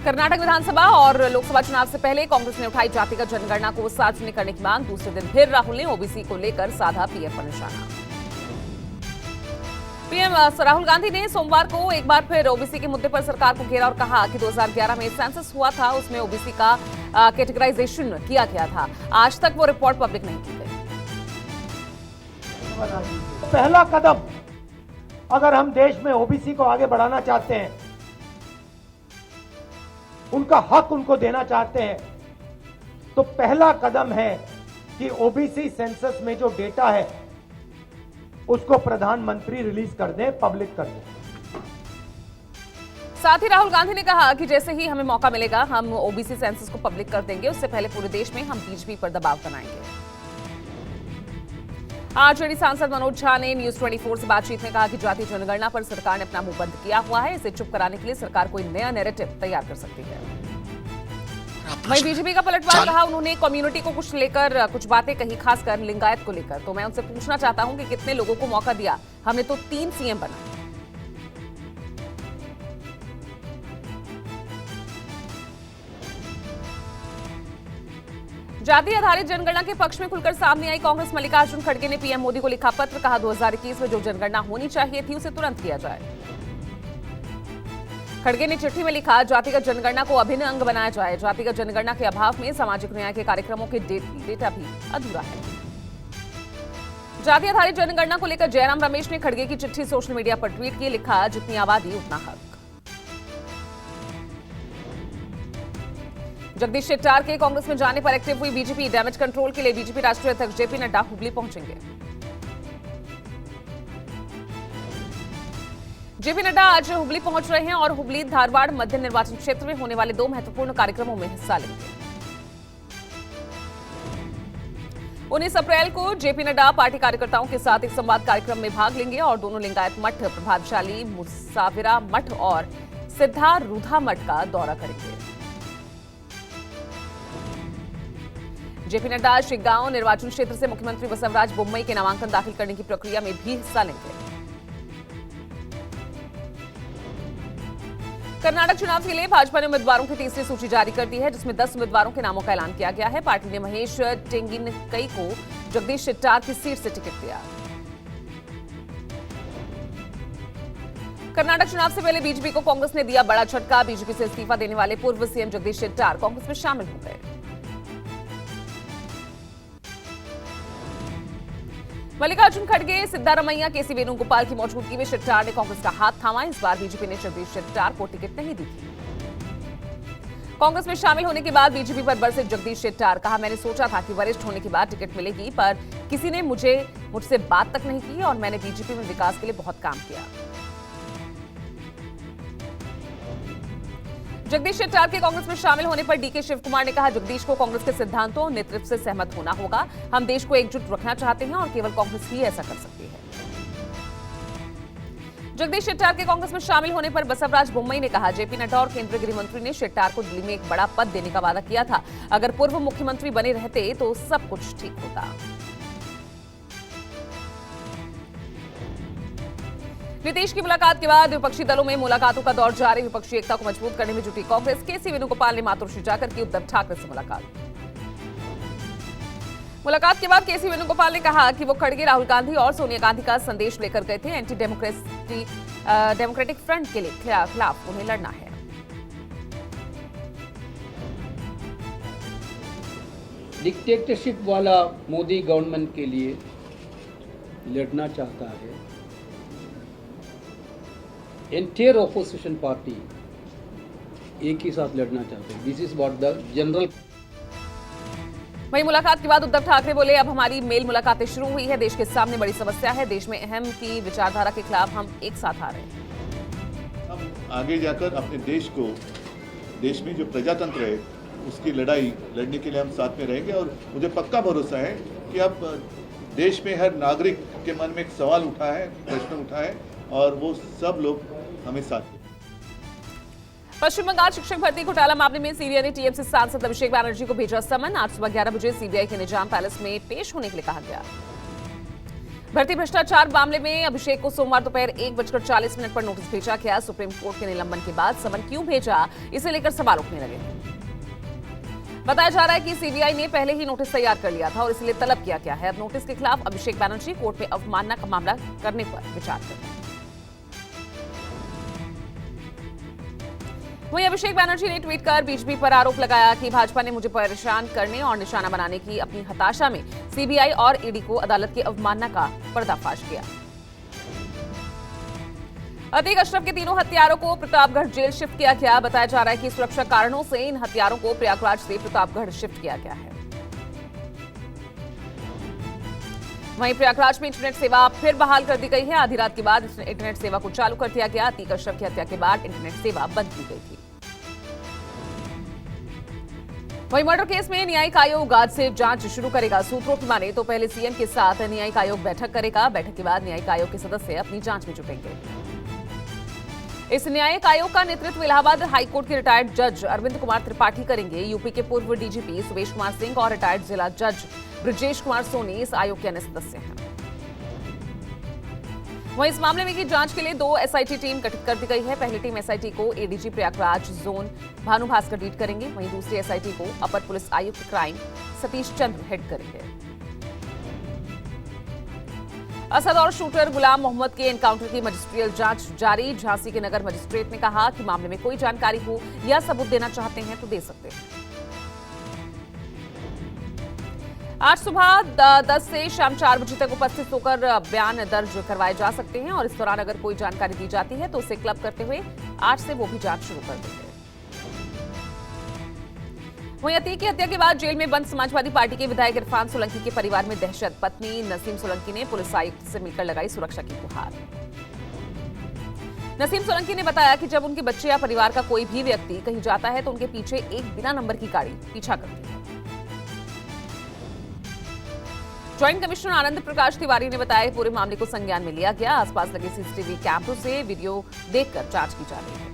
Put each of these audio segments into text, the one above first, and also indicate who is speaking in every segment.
Speaker 1: कर्नाटक विधानसभा और लोकसभा चुनाव से पहले कांग्रेस ने उठाई जातिगत जनगणना को सार्वजनिक करने की मांग। दूसरे दिन फिर राहुल ने ओबीसी को लेकर साधा पीएम पर निशाना। पीएम राहुल गांधी ने सोमवार को एक बार फिर ओबीसी के मुद्दे पर सरकार को घेरा और कहा कि 2011 में सेंसस हुआ था, उसमें ओबीसी का कैटेगराइजेशन किया गया था। आज तक वो रिपोर्ट पब्लिक नहीं की गई।
Speaker 2: पहला कदम अगर हम देश में ओबीसी को आगे बढ़ाना चाहते हैं, उनका हक उनको देना चाहते हैं, तो पहला कदम है कि ओबीसी सेंसस में जो डेटा है उसको प्रधानमंत्री रिलीज कर दें, पब्लिक कर दें।
Speaker 1: साथ ही राहुल गांधी ने कहा कि जैसे ही हमें मौका मिलेगा हम ओबीसी सेंसस को पब्लिक कर देंगे। उससे पहले पूरे देश में हम बीजेपी पर दबाव बनाएंगे। आरजेडी सांसद मनोज झा ने न्यूज 24 से बातचीत में कहा कि जाति जनगणना पर सरकार ने अपना मुंह बंद किया हुआ है। इसे चुप कराने के लिए सरकार कोई नया नैरेटिव तैयार कर सकती है। वहीं बीजेपी का पलटवार कहा, उन्होंने कम्युनिटी को कुछ लेकर कुछ बातें कही, खासकर लिंगायत को लेकर। तो मैं उनसे पूछना चाहता हूं कि कितने लोगों को मौका दिया, हमने तो 3 सीएम बनाए। जाति आधारित जनगणना के पक्ष में खुलकर सामने आई कांग्रेस। मल्लिकार्जुन खड़गे ने पीएम मोदी को लिखा पत्र, कहा 2021 में जो जनगणना होनी चाहिए थी उसे तुरंत किया जाए। खड़गे ने चिट्ठी में लिखा, जातिगत जनगणना को अभिन्न अंग बनाया जाए। जातिगत जनगणना के अभाव में सामाजिक न्याय के कार्यक्रमों के डेटा भी अधूरा है। जाति आधारित जनगणना को लेकर जयराम रमेश ने खड़गे की चिट्ठी सोशल मीडिया पर ट्वीट की, लिखा, जितनी आबादी उतना हक। जगदीश शेट्टार के कांग्रेस में जाने पर एक्टिव हुई बीजेपी। डैमेज कंट्रोल के लिए बीजेपी राष्ट्रीय अध्यक्ष जेपी नड्डा हुबली पहुंचेंगे। जेपी नड्डा आज हुबली पहुंच रहे हैं और हुबली धारवाड़ मध्य निर्वाचन क्षेत्र में होने वाले 2 महत्वपूर्ण कार्यक्रमों में हिस्सा लेंगे। 19 अप्रैल को जेपी नड्डा पार्टी कार्यकर्ताओं के साथ एक संवाद कार्यक्रम में भाग लेंगे और दोनों लिंगायत मठ, प्रभावशाली मुसाविरा मठ और सिद्धारूढ़ा मठ का दौरा करेंगे। जेपी नड्डा शिग्गांव निर्वाचन क्षेत्र से मुख्यमंत्री बसवराज बोम्मई के नामांकन दाखिल करने की प्रक्रिया में भी हिस्सा लेंगे। कर्नाटक चुनाव के लिए भाजपा ने उम्मीदवारों की तीसरी सूची जारी कर दी है, जिसमें 10 उम्मीदवारों के नामों का ऐलान किया गया है। पार्टी ने महेश टेंगिनकई को जगदीश शेट्टार की सीट से टिकट दिया। कर्नाटक चुनाव से पहले बीजेपी को कांग्रेस ने दिया बड़ा झटका। बीजेपी से इस्तीफा देने वाले पूर्व सीएम जगदीश शेट्टार कांग्रेस में शामिल हो गए। मल्लिकार्जुन खड़गे, सिद्धारमैया, केसी वेणुगोपाल की मौजूदगी में शेट्टार ने कांग्रेस का हाथ थामा। इस बार बीजेपी ने जगदीश शेट्टार को टिकट नहीं दी थी। कांग्रेस में शामिल होने के बाद बीजेपी पर बरसे जगदीश शेट्टार, कहा, मैंने सोचा था कि वरिष्ठ होने के बाद टिकट मिलेगी, पर किसी ने मुझसे बात तक नहीं की और मैंने बीजेपी में विकास के लिए बहुत काम किया। जगदीश शेट्टार के कांग्रेस में शामिल होने पर डीके शिव कुमार ने कहा, जगदीश को कांग्रेस के सिद्धांतों और नेतृत्व से सहमत होना होगा। हम देश को एकजुट रखना चाहते हैं और केवल कांग्रेस ही ऐसा कर सकती है। जगदीश शेट्टार के कांग्रेस में शामिल होने पर बसवराज बोम्मई ने कहा, जेपी नड्डा और केंद्रीय गृह मंत्री ने शेट्टार को दिल्ली में एक बड़ा पद देने का वादा किया था। अगर पूर्व मुख्यमंत्री बने रहते तो सब कुछ ठीक होता। नीतीश की मुलाकात के बाद विपक्षी दलों में मुलाकातों का दौर जारी। विपक्षी एकता को मजबूत करने में जुटी कांग्रेस। केसी वेणुगोपाल ने मातोश्री जाकर की उद्धव ठाकरे से मुलाकात। मुलाकात के बाद केसी वेणुगोपाल ने कहा कि वो खड़गे, राहुल गांधी और सोनिया गांधी का संदेश लेकर गए थे। एंटी डेमोक्रेटिक फ्रंट के खिलाफ उन्हें लड़ना है।
Speaker 3: डिक्टेटरशिप वाला मोदी गवर्नमेंट के लिए लड़ना चाहता है। एंटायर ऑपोजिशन पार्टी एक ही साथ लड़ना चाहते हैं। This is what the general.
Speaker 1: वहीं मुलाकात के बाद उद्धव ठाकरे बोले, अब हमारी मेल मुलाकातें शुरू हुई है। देश के सामने बड़ी समस्या है। देश में अहम की विचारधारा के खिलाफ हम एक साथ आ रहे हैं।
Speaker 4: हम आगे जाकर अपने देश में जो प्रजातंत्र है उसकी लड़ाई लड़ने के लिए हम साथ में रहेंगे और मुझे पक्का भरोसा है कि अब देश में हर नागरिक के मन में एक सवाल उठा है, प्रश्न उठा है और वो सब लोग हमें साथ दें।
Speaker 1: पश्चिम बंगाल शिक्षक भर्ती घोटाला मामले में सीबीआई ने टीएमसी सांसद अभिषेक बैनर्जी को भेजा समन। आज सुबह 11 बजे सीबीआई के निजाम पैलेस में पेश होने के लिए कहा गया। भर्ती भ्रष्टाचार मामले में अभिषेक को सोमवार दोपहर 1:40 पर नोटिस भेजा गया। सुप्रीम कोर्ट के निलंबन के बाद समन क्यों भेजा, इसे लेकर सवाल उठने लगे। बताया जा रहा है कि सीबीआई ने पहले ही नोटिस तैयार कर लिया था और इसलिए तलब किया गया है। अब नोटिस के खिलाफ अभिषेक बैनर्जी कोर्ट में अवमानना का मामला करने पर विचार कर रहे हैं। वहीं अभिषेक बैनर्जी ने ट्वीट कर बीजेपी पर आरोप लगाया कि भाजपा ने मुझे परेशान करने और निशाना बनाने की अपनी हताशा में सीबीआई और ईडी को अदालत की अवमानना का पर्दाफाश किया। अतीक अशरफ के तीनों हत्यारों को प्रतापगढ़ जेल शिफ्ट किया गया। बताया जा रहा है कि सुरक्षा कारणों से इन हत्यारों को प्रयागराज से प्रतापगढ़ शिफ्ट किया गया है। वहीं प्रयागराज में इंटरनेट सेवा फिर बहाल कर दी गई है। आधी रात के बाद इंटरनेट सेवा को चालू कर दिया गया। अतीक अशरफ की हत्या के बाद इंटरनेट सेवा बंद की गई थी। वहीं मर्डर केस में न्यायिक आयोग आज से जांच शुरू करेगा। सूत्रों की माने तो पहले सीएम के साथ न्यायिक आयोग बैठक करेगा। बैठक के बाद न्यायिक आयोग के सदस्य अपनी जांच में जुटेंगे। इस न्यायिक आयोग का नेतृत्व इलाहाबाद हाईकोर्ट के रिटायर्ड जज अरविंद कुमार त्रिपाठी करेंगे। यूपी के पूर्व डीजीपी सुवेश कुमार सिंह और रिटायर्ड जिला जज ब्रजेश कुमार सोनी इस आयोग के अन्य सदस्य हैं। वहीं इस मामले में की जांच के लिए 2 एसआईटी टीम गठित कर दी गई है। पहली टीम एसआईटी को ADG Prayagraj zone Bhanu Bhaskar lead करेंगे। वहीं दूसरी एसआईटी को अपर पुलिस आयुक्त क्राइम सतीश चंद्र हेड करेंगे। असद और शूटर गुलाम मोहम्मद के एनकाउंटर की मजिस्ट्रियल जांच जारी। झांसी के नगर मजिस्ट्रेट ने कहा कि मामले में कोई जानकारी हो या सबूत देना चाहते हैं तो दे सकते हैं। आज सुबह 10 से शाम 4 बजे तक उपस्थित होकर बयान दर्ज करवाए जा सकते हैं और इस दौरान अगर कोई जानकारी दी जाती है तो उसे क्लब करते हुए आज से वो भी जांच शुरू कर देंगे। वहीं अतीक की हत्या के बाद जेल में बंद समाजवादी पार्टी के विधायक इरफान सोलंकी के परिवार में दहशत। पत्नी नसीम सोलंकी ने पुलिस आयुक्त से मिलकर लगाई सुरक्षा की गुहार। नसीम सोलंकी ने बताया कि जब उनके बच्चे या परिवार का कोई भी व्यक्ति कहीं जाता है तो उनके पीछे एक बिना नंबर की गाड़ी पीछा करती है। ज्वाइंट कमिश्नर आनंद प्रकाश तिवारी ने बताया पूरे मामले को संज्ञान में लिया गया। आसपास लगे सीसीटीवी कैमरों से वीडियो देखकर जांच की जा रही है।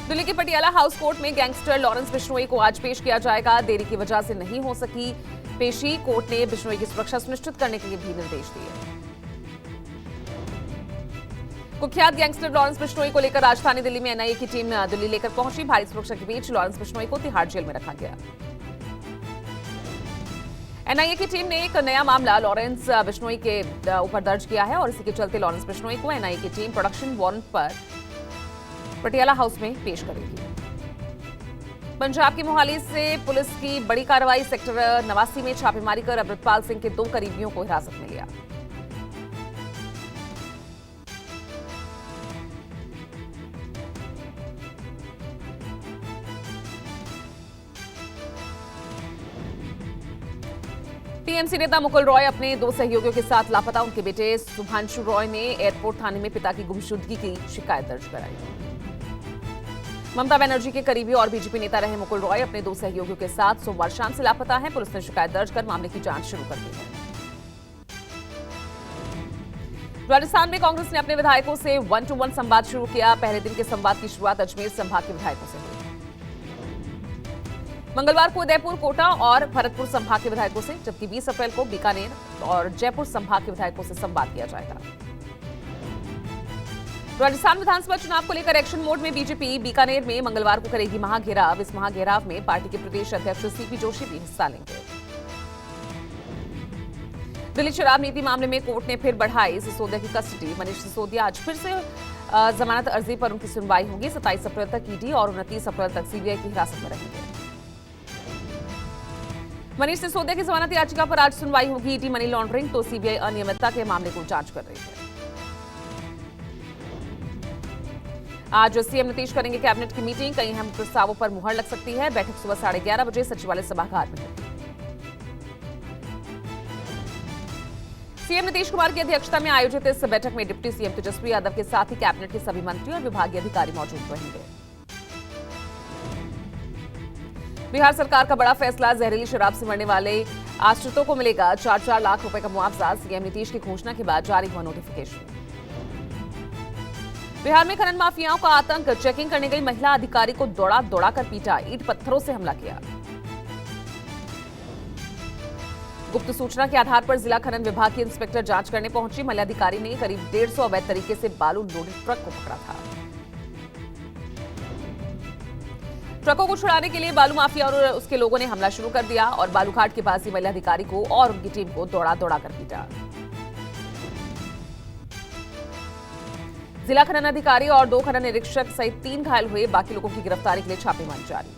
Speaker 1: दिल्ली के पटियाला हाउस कोर्ट में गैंगस्टर लॉरेंस बिश्नोई को आज पेश किया जाएगा। देरी की वजह से नहीं हो सकी पेशी। कोर्ट ने बिश्नोई की सुरक्षा सुनिश्चित करने के लिए भी निर्देश दिए। कुख्यात गैंगस्टर लॉरेंस बिश्नोई को लेकर राजधानी दिल्ली में एनआईए की टीम दिल्ली लेकर पहुंची। भारी सुरक्षा के बीच लॉरेंस बिश्नोई को तिहाड़ जेल में रखा गया। एनआईए की टीम ने एक नया मामला लॉरेंस बिश्नोई के ऊपर दर्ज किया है और इसी के चलते लॉरेंस बिश्नोई को एनआईए की टीम प्रोडक्शन वारंट पर पटियाला हाउस में पेश करेगी। पंजाब की मोहाली से पुलिस की बड़ी कार्रवाई। सेक्टर 89 में छापेमारी कर अमृतपाल सिंह के 2 करीबियों को हिरासत में लिया। टीएमसी नेता मुकुल रॉय अपने 2 सहयोगियों के साथ लापता। उनके बेटे शुभांशु रॉय ने एयरपोर्ट थाने में पिता की गुमशुदगी की शिकायत दर्ज कराई। ममता बनर्जी के करीबी और बीजेपी नेता रहे मुकुल रॉय अपने 2 सहयोगियों के साथ सोमवार शाम से लापता हैं। पुलिस ने शिकायत दर्ज कर मामले की जांच शुरू कर दी है। राजस्थान में कांग्रेस ने अपने विधायकों से 1-to-1 संवाद शुरू किया। पहले दिन के संवाद की शुरुआत अजमेर संभाग के विधायकों से हुई। मंगलवार को उदयपुर, कोटा और भरतपुर संभाग के विधायकों से, जबकि 20 अप्रैल को बीकानेर और जयपुर संभाग के विधायकों से संवाद किया जाएगा। राजस्थान विधानसभा चुनाव को लेकर एक्शन मोड में बीजेपी बीकानेर में मंगलवार को करेगी महाघेराव। इस महाघेराव में पार्टी के प्रदेश अध्यक्ष सीपी जोशी भी हिस्सा लेंगे। दिल्ली शराब नीति मामले में कोर्ट ने फिर बढ़ाई सिसोदिया की कस्टडी। मनीष सिसोदिया आज फिर से जमानत अर्जी पर उनकी सुनवाई होगी। 27 अप्रैल तक ईडी और 29 अप्रैल तक सीबीआई की हिरासत में रहेंगे। मनीष सिसोदिया की जमानत याचिका पर आज सुनवाई होगी। ईडी मनी लॉन्ड्रिंग तो सीबीआई अनियमितता के मामले को जांच कर रही है। आज सीएम नीतीश करेंगे कैबिनेट की मीटिंग। कई अहम प्रस्तावों पर मुहर लग सकती है। बैठक सुबह 11:30 बजे सचिवालय सभागार में होगी। सीएम नीतीश कुमार की अध्यक्षता में आयोजित इस बैठक में डिप्टी सीएम तेजस्वी यादव के साथ ही कैबिनेट के सभी मंत्री और विभागीय अधिकारी मौजूद रहेंगे। बिहार सरकार का बड़ा फैसला, जहरीली शराब से मरने वाले आश्रितों को मिलेगा 4-4 लाख रुपए का मुआवजा। सीएम नीतीश की घोषणा के बाद जारी हुआ नोटिफिकेशन। बिहार में खनन माफियाओं का आतंक। चेकिंग करने गई महिला अधिकारी को दौड़ा कर पीटा, ईंट पत्थरों से हमला किया। गुप्त सूचना के आधार पर जिला खनन विभाग के इंस्पेक्टर जांच करने पहुंची। मल्याधिकारी ने करीब 150 अवैध तरीके से बालू लोडेड ट्रक को पकड़ा था। ट्रकों को छुड़ाने के लिए बालू माफिया और उसके लोगों ने हमला शुरू कर दिया और बालूघाट के पास ही मल्याधिकारी को और उनकी टीम को दौड़ा कर पीटा। जिला खनन अधिकारी और 2 खनन निरीक्षक सहित 3 घायल हुए। बाकी लोगों की गिरफ्तारी के लिए छापेमारी जारी।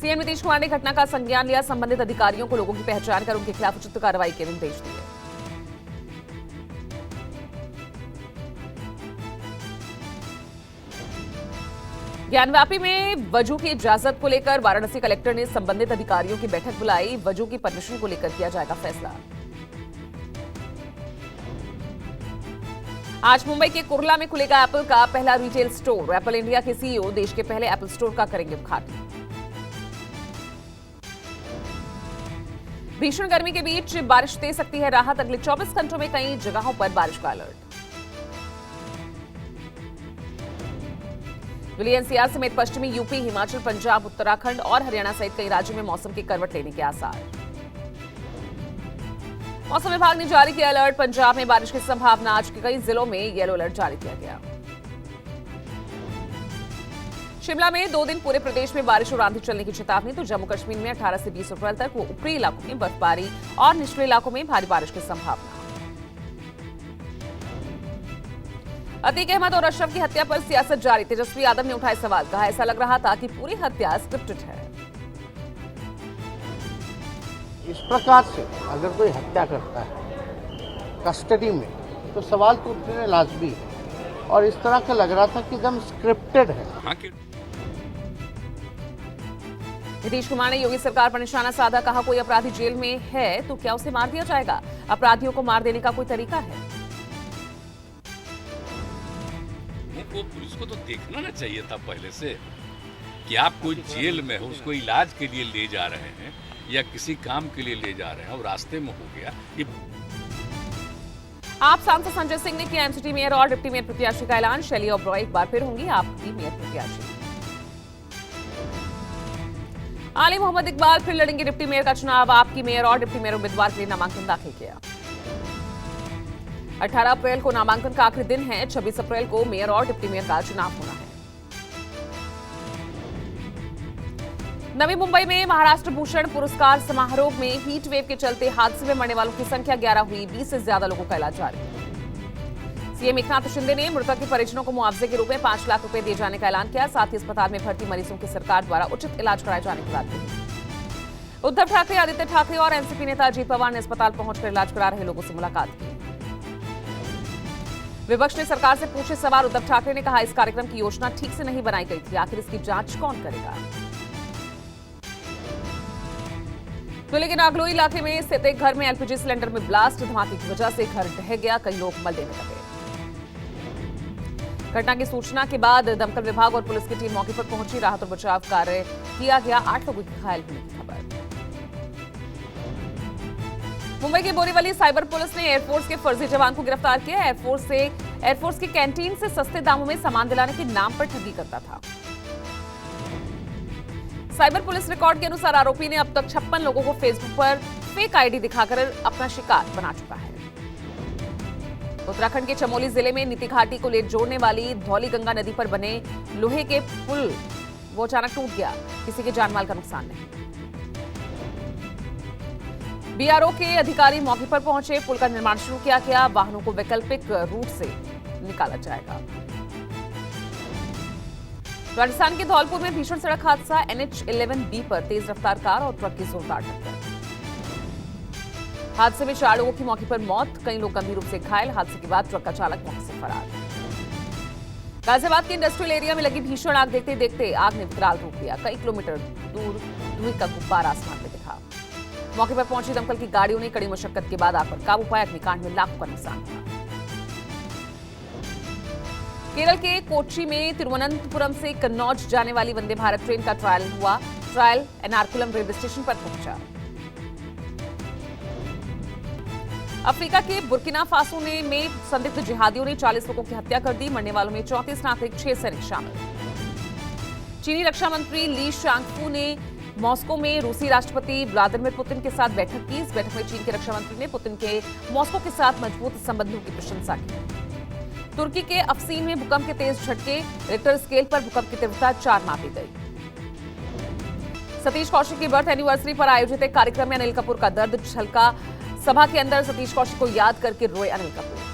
Speaker 1: सीएम नीतीश कुमार ने घटना का संज्ञान लिया। संबंधित अधिकारियों को लोगों की पहचान कर उनके खिलाफ उचित कार्रवाई के निर्देश दिए। ज्ञानव्यापी में वजू की इजाजत को लेकर वाराणसी कलेक्टर ने संबंधित अधिकारियों की बैठक बुलाई। वजू की परमिशन को लेकर किया जाएगा फैसला। आज मुंबई के कुर्ला में खुलेगा एप्पल का पहला रिटेल स्टोर। एप्पल इंडिया के सीईओ देश के पहले एप्पल स्टोर का करेंगे उद्घाटन। भीषण गर्मी के बीच बारिश दे सकती है राहत। अगले 24 घंटों में कई जगहों पर बारिश का अलर्ट। दिल्ली एनसीआर समेत पश्चिमी यूपी, हिमाचल, पंजाब, उत्तराखंड और हरियाणा सहित कई राज्यों में मौसम के करवट लेने के आसार। मौसम विभाग ने जारी किया अलर्ट। पंजाब में बारिश की संभावना। आज के कई जिलों में येलो अलर्ट जारी किया गया। शिमला में 2 दिन पूरे प्रदेश में बारिश और आंधी चलने की चेतावनी। तो जम्मू कश्मीर में 18 से 20 अप्रैल तक ऊपरी इलाकों में बर्फबारी और निचले इलाकों में भारी बारिश की संभावना। अतीक अहमद और अशरफ की हत्या पर सियासत जारी। तेजस्वी यादव ने उठाए सवाल। कहा, ऐसा लग रहा था कि पूरी हत्या स्क्रिप्टेड है।
Speaker 5: इस प्रकार से अगर कोई हत्या करता है कस्टडी में तो सवाल तो उठने लाजमी है और इस तरह का लग रहा था कि एकदम स्क्रिप्टेड है।
Speaker 1: नीतीश कुमार ने योगी सरकार पर निशाना साधा। कहा, कोई अपराधी जेल में है तो क्या उसे मार दिया जाएगा? अपराधियों को मार देने का कोई तरीका है?
Speaker 6: वो पुलिस को तो देखना ना चाहिए था पहले से कि आप कोई जेल में हो, उसको इलाज के लिए ले जा रहे हैं या किसी काम के लिए ले जा रहे हैं और रास्ते में हो गया ये।
Speaker 1: आप सांसद संजय सिंह ने किया एमसीटी मेयर और डिप्टी मेयर प्रत्याशी का ऐलान। शैली ओबरॉय एक बार फिर होंगी आपकी मेयर प्रत्याशी। आली मोहम्मद इकबाल फिर लड़ेंगे डिप्टी मेयर का चुनाव। आपकी मेयर और डिप्टी मेयर उम्मीदवार के लिए नामांकन दाखिल किया। 18 अप्रैल को नामांकन का आखिरी दिन है। 26 अप्रैल को मेयर और डिप्टी मेयर का चुनाव होना है। नवी मुंबई में महाराष्ट्र भूषण पुरस्कार समारोह में हीट वेव के चलते हादसे में मरने वालों की संख्या 11 हुई। 20 से ज्यादा लोगों का इलाज जारी। सीएम एकनाथ शिंदे ने मृतक के परिजनों को मुआवजे के रूप में 5 लाख रुपए दिए जाने का ऐलान किया। साथ ही अस्पताल में भर्ती मरीजों की सरकार द्वारा उचित इलाज कराए जाने की बात कही। उद्धव ठाकरे, आदित्य ठाकरे और एनसीपी नेता अजीत पवार ने अस्पताल पहुंचकर इलाज करा रहे लोगों से मुलाकात की। विपक्ष ने सरकार से पूछे सवाल। उद्धव ठाकरे ने कहा, इस कार्यक्रम की योजना ठीक से नहीं बनाई गई थी। आखिर इसकी जांच कौन करेगा? दिल्ली के नागलोई इलाके में स्थित एक घर में एलपीजी सिलेंडर में ब्लास्ट। धमाके की वजह से घर ढह गया। कई लोग मलबे में लगे। घटना की सूचना के बाद दमकल विभाग और पुलिस की टीम मौके पर पहुंची। राहत और बचाव कार्य किया गया। 8 लोगों के घायल होने की खबर। मुंबई की बोरीवली साइबर पुलिस ने एयरफोर्स के फर्जी जवान को गिरफ्तार किया। एयरफोर्स की कैंटीन से सस्ते दामों में सामान दिलाने के नाम पर ठगी करता था। साइबर पुलिस रिकॉर्ड के अनुसार आरोपी ने अब तक 56 लोगों को फेसबुक पर फेक आईडी दिखाकर अपना शिकार बना चुका है। उत्तराखंड के चमोली जिले में नीति घाटी को ले जोड़ने वाली धौली गंगा नदी पर बने लोहे के पुल वो अचानक टूट गया। किसी के जानमाल का नुकसान नहीं। बीआरओ के अधिकारी मौके पर पहुंचे। पुल का निर्माण शुरू किया गया। वाहनों को वैकल्पिक रूट से निकाला जाएगा। राजस्थान के धौलपुर में भीषण सड़क हादसा। NH11B पर तेज रफ्तार कार और ट्रक की जोरदार टक्कर। हादसे में 4 लोगों की मौके पर मौत। कई लोग गंभीर रूप से घायल। हादसे के बाद ट्रक का चालक मौके से फरार। गाजियाबाद के इंडस्ट्रियल एरिया में लगी भीषण आग देखते देखते आग ने विकराल रूप लिया। कई किलोमीटर दूर धुएं का गुब्बारा आसमान में दिखा। मौके पर पहुंची दमकल की गाड़ियों ने कड़ी मशक्कत के बाद आग पर काबू पाया। अग्निकांड में लाखों का नुकसान हुआ। केरल के कोच्चि में तिरुवनंतपुरम से कन्नौज जाने वाली वंदे भारत ट्रेन का ट्रायल हुआ। ट्रायल एर्नाकुलम रेलवे स्टेशन पर पहुंचा। अफ्रीका के बुर्किना फासो में संदिग्ध जिहादियों ने 40 लोगों की हत्या कर दी। मरने वालों में 34 नागरिक, 6 सैनिक शामिल। चीनी रक्षा मंत्री ली शांगफू ने मॉस्को में रूसी राष्ट्रपति व्लादिमीर पुतिन के साथ बैठक की। इस बैठक में चीन के रक्षा मंत्री ने पुतिन के मॉस्को के साथ मजबूत संबंधों की प्रशंसा की। तुर्की के अफसीन में भूकंप के तेज झटके, रिक्टर स्केल पर भूकंप की तीव्रता 4 मापी गई। सतीश कौशिक की बर्थ एनिवर्सरी पर आयोजित एक कार्यक्रम में अनिल कपूर का दर्द छलका। सभा के अंदर सतीश कौशिक को याद करके रोए अनिल कपूर।